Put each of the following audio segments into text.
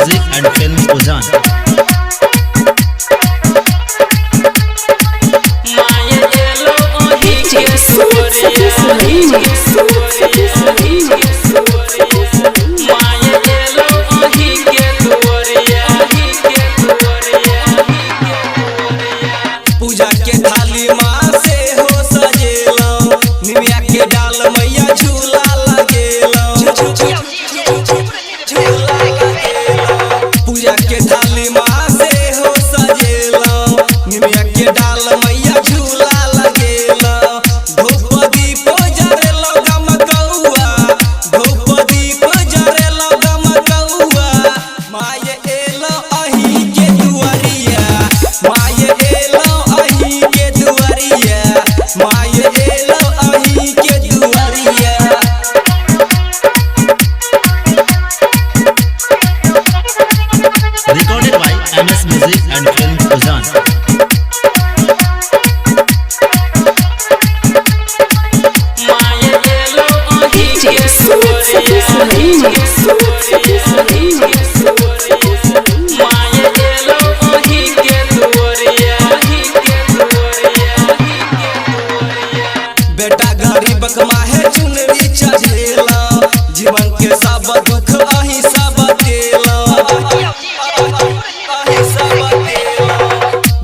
Music and Films Ujhan. पूजा के थाली माँ से हो सजेलो, निमिया के डाल मैया झूला लगेलो। पूजा के थाली माँ से हो सजेलो, निमिया के डाल मैया झूला लगेलो। धूप दीप जरेलो गमकौआ, धूप दीप जरेलो गमकौआ। माये एलो अही के दुआरिया, माये एलो अही के दुआरिया, माये एलो अही के दुआरिया। Recorded by MS Music and Films Ujhan. बेटा गरीबक माहे चुनरी चढ़ेला, जीवन के सब दुख अही सब देला।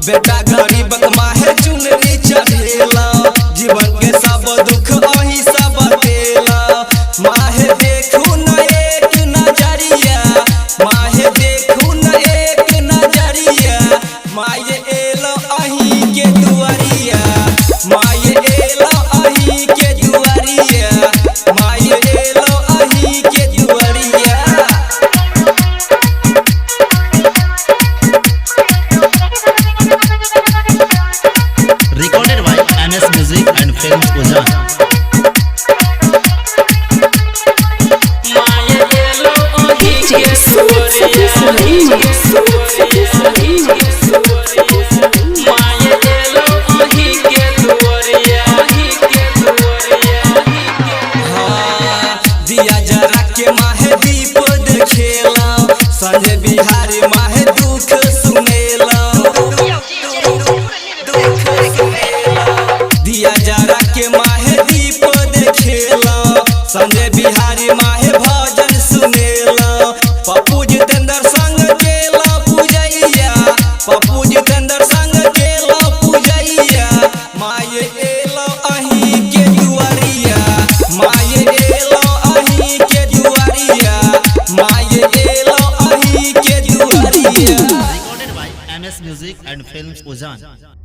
बेटा गरीबक माहे चुनरी चढ़ेला, जीवन के सब दुख अही सब देला। माहे देखू न एक नजरिया, माहे देखू न एक नजरिया। माये एलो अही के दुआरिया, माये एलो अही के दुआरिया, माये एलो अही के दुआरिया। Recorded by MS Music and Films Ujhan. दिया जरा के माहे दीप देखेला, संजय बिहारी माहे दुख सुनेला। दिया जरा के माहे दीप देखेला, संजय बिहारी माहे भजन सुनेला। पप्पू जितेंद्र संग केला पूजैया, पप्पू जितेंद्र संग केला पूजैया। माये एलो अही के दुआरिया, माये एलो अही के दुआरिया, माये एलो अही के दुआरिया। Recorded by MS Music and Films Ujhan.